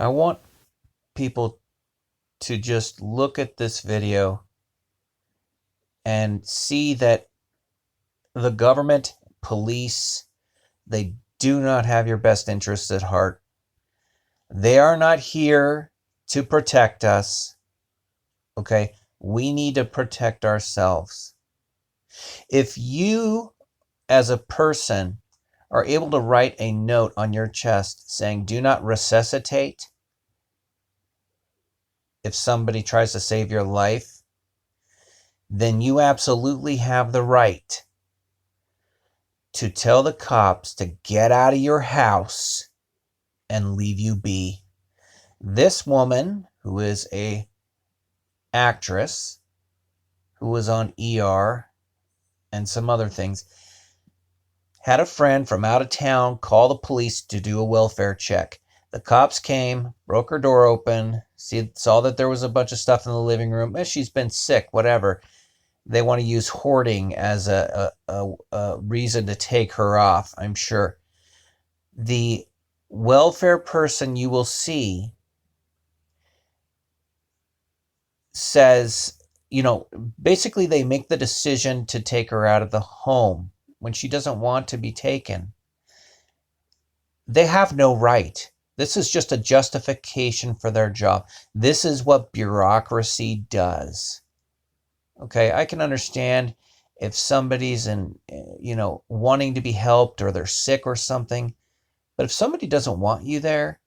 I want people to just look at this video and see that the government, police, they do not have your best interests at heart. They are not here to protect us. Okay? We need to protect ourselves. If you, as a person, are able to write a note on your chest saying, do not resuscitate, if somebody tries to save your life, then you absolutely have the right to tell the cops to get out of your house and leave you be. This woman, who is a actress, who was on ER and some other things, had a friend from out of town call the police to do a welfare check. The cops came, broke her door open, saw that there was a bunch of stuff in the living room. She's been sick, whatever. They want to use hoarding as a reason to take her off, I'm sure. The welfare person you will see says, basically they make the decision to take her out of the home when she doesn't want to be taken. They have no right. This is just a justification for their job. This is what bureaucracy does. Okay, I can understand if somebody's wanting to be helped or they're sick or something. But if somebody doesn't want you there,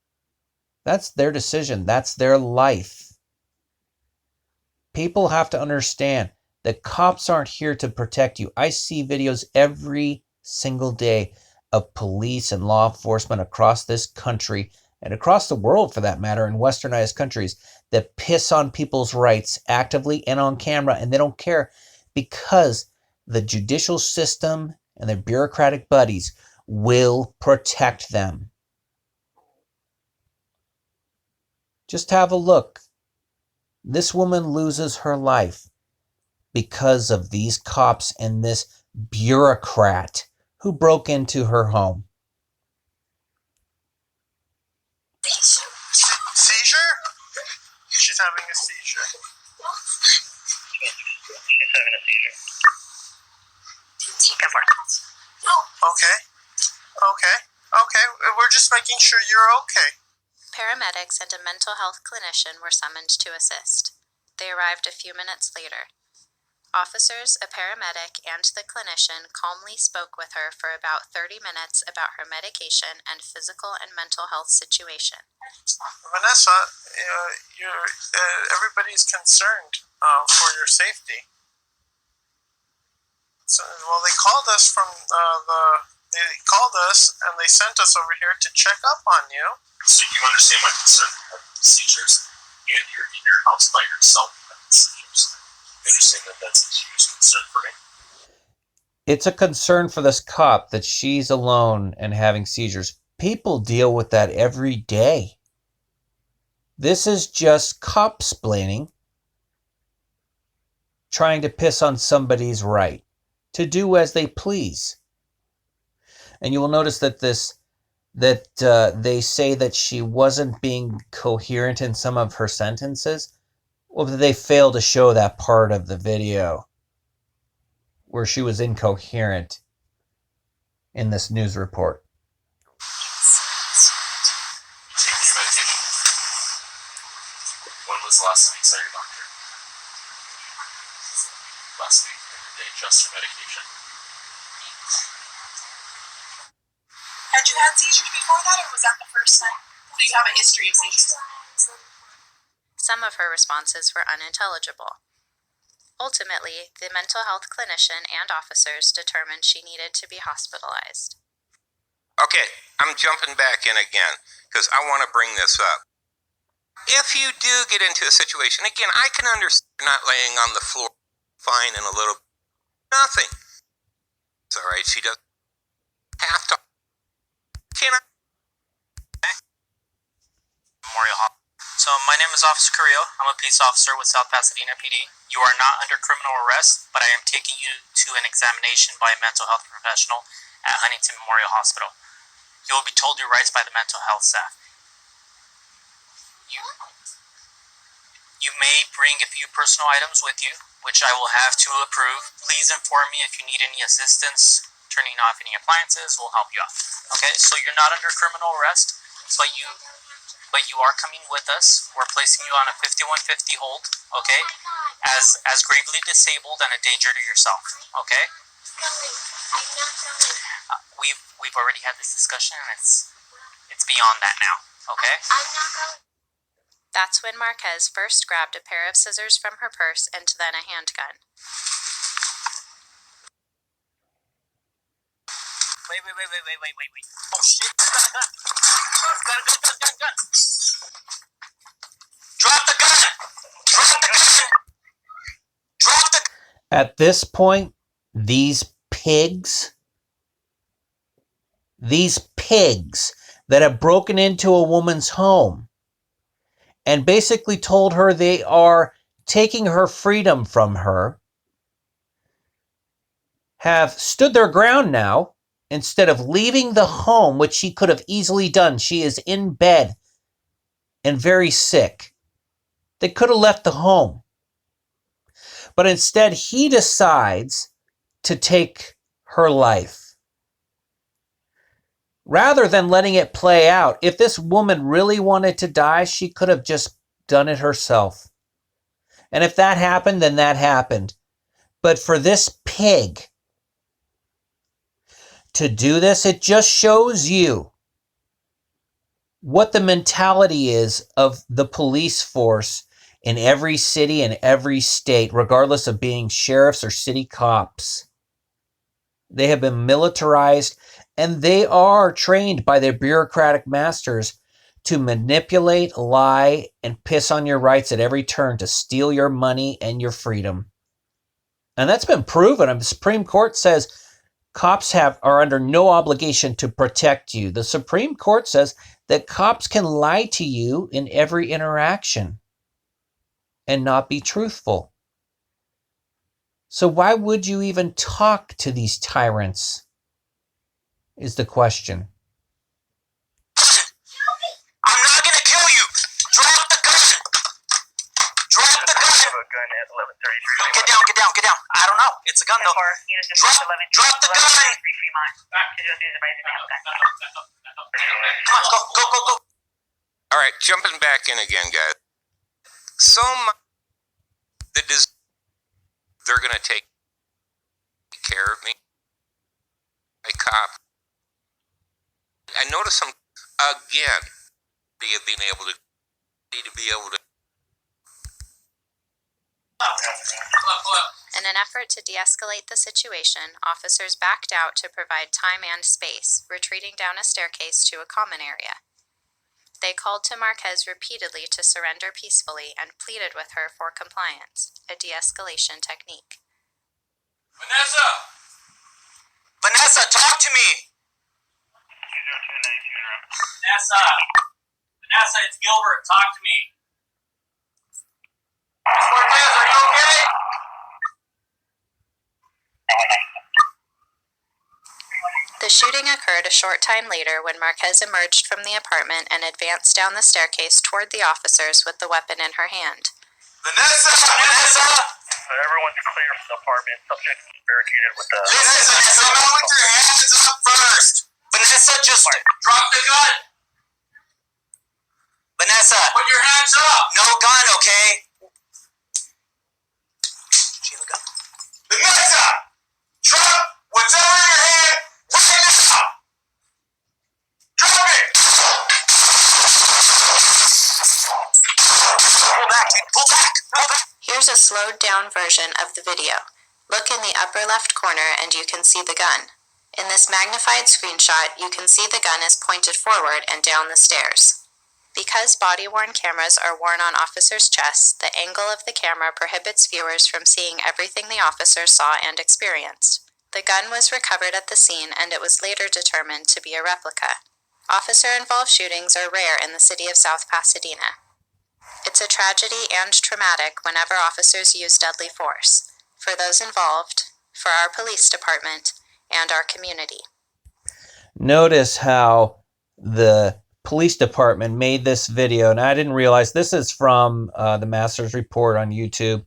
that's their decision. That's their life. People have to understand that cops aren't here to protect you. I see videos every single day of police and law enforcement across this country and across the world, for that matter, in westernized countries, that piss on people's rights actively and on camera, and they don't care because the judicial system and their bureaucratic buddies will protect them. Just have a look. This woman loses her life because of these cops and this bureaucrat who broke into her home. Seizure? She's having a seizure. She's having a seizure. Okay. We're just making sure you're okay. Paramedics and a mental health clinician were summoned to assist. They arrived a few minutes later. Officers, a paramedic, and the clinician calmly spoke with her for about 30 minutes about her medication and physical and mental health situation. Vanessa, everybody's concerned for your safety. So, well, they called us they called us and they sent us over here to check up on you. So you understand my concern for seizures, and you're in your house by yourself having seizures. You understand that that's a huge concern for me? It's a concern for this cop that she's alone and having seizures. People deal with that every day. This is just cop-splaining, trying to piss on somebody's right to do as they please. And you will notice that they say that she wasn't being coherent in some of her sentences. Well, they fail to show that part of the video where she was incoherent in this news report. Taking your medication. When was the last time you saw your doctor? Last week. Did they adjust your medication? Had you had seizures before that, or was that the first time? Do you have a history of seizures? Some of her responses were unintelligible. Ultimately, the mental health clinician and officers determined she needed to be hospitalized. Okay, I'm jumping back in again because I want to bring this up. If you do get into a situation, again, I can understand not laying on the floor, fine, and a little nothing. It's all right. She doesn't have to. Can I? Memorial Hospital. So my name is Officer Carrillo. I'm a peace officer with South Pasadena PD. You are not under criminal arrest, but I am taking you to an examination by a mental health professional at Huntington Memorial Hospital. You will be told your rights by the mental health staff. You may bring a few personal items with you, which I will have to approve. Please inform me if you need any assistance turning off any appliances. We'll help you out. Okay, so you're not under criminal arrest, but you are coming with us. We're placing you on a 5150 hold, okay? As gravely disabled and a danger to yourself, okay? We've already had this discussion, and it's beyond that now, okay? That's when Marquez first grabbed a pair of scissors from her purse and then a handgun. Wait. Oh, shit. Gun. Drop the gun! Drop the gun! At this point, these pigs that have broken into a woman's home and basically told her they are taking her freedom from her have stood their ground now. Instead of leaving the home, which she could have easily done, she is in bed and very sick. They could have left the home. But instead, he decides to take her life. Rather than letting it play out, if this woman really wanted to die, she could have just done it herself. And if that happened, then that happened. But for this pig to do this, it just shows you what the mentality is of the police force in every city and every state, regardless of being sheriffs or city cops. They have been militarized, and they are trained by their bureaucratic masters to manipulate, lie, and piss on your rights at every turn to steal your money and your freedom. And that's been proven. The Supreme Court says cops are under no obligation to protect you. The Supreme Court says that cops can lie to you in every interaction and not be truthful. So why would you even talk to these tyrants, is the question. I'm not gonna kill you! Drop the gun! Drop the gun! Gun at 1133. Get down. I don't know. It's a gun though. Drop the gun! Come on, go. All right, jumping back in again, guys. They're going to take care of me. A cop. I notice them again. Being able to In an effort to de-escalate the situation, officers backed out to provide time and space, retreating down a staircase to a common area. They called to Marquez repeatedly to surrender peacefully and pleaded with her for compliance, a de-escalation technique. Vanessa, talk to me! Vanessa, it's Gilbert. Talk to me. Miss Marquez, are you okay? The shooting occurred a short time later when Marquez emerged from the apartment and advanced down the staircase toward the officers with the weapon in her hand. Vanessa! Everyone's clear from the apartment. Subject barricaded with the... Vanessa, come out with your hands up first! Vanessa, just drop the gun! Vanessa! Put your hands up! No gun, okay? Do you have a gun? Vanessa! Drop what's in your hand right now! Drop it! Pull back, dude. Pull back! Here's a slowed down version of the video. Look in the upper left corner and you can see the gun. In this magnified screenshot, you can see the gun is pointed forward and down the stairs. Because body-worn cameras are worn on officers' chests, the angle of the camera prohibits viewers from seeing everything the officers saw and experienced. The gun was recovered at the scene and it was later determined to be a replica. Officer-involved shootings are rare in the city of South Pasadena. It's a tragedy and traumatic whenever officers use deadly force, for those involved, for our police department, and our community. Notice how the police department made this video, and I didn't realize this is from the Masters Report on YouTube.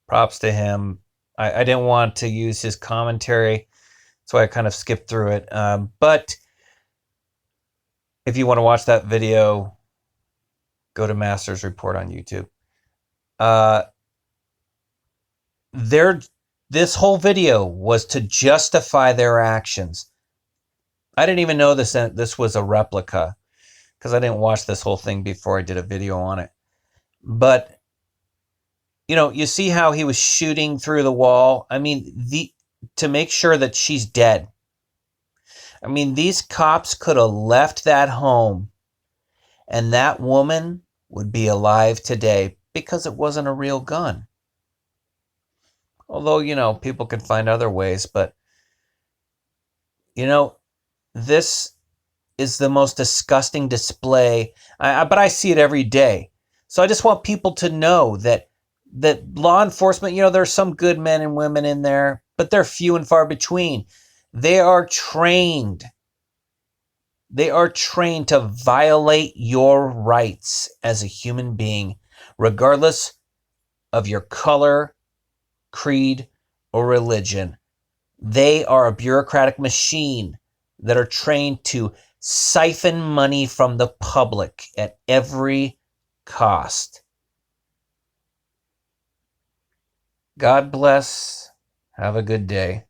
Props to him. I didn't want to use his commentary, so I kind of skipped through it. But if you want to watch that video, go to Masters Report on YouTube. This whole video was to justify their actions. I didn't even know this was a replica because I didn't watch this whole thing before I did a video on it. But you see how he was shooting through the wall? I mean, to make sure that she's dead. I mean, these cops could have left that home and that woman would be alive today because it wasn't a real gun. Although, people can find other ways, but this is the most disgusting display. But I see it every day. So I just want people to know that law enforcement, there's some good men and women in there, but they're few and far between. They are trained. They are trained to violate your rights as a human being, regardless of your color, creed, or religion. They are a bureaucratic machine that are trained to siphon money from the public at every cost. God bless. Have a good day.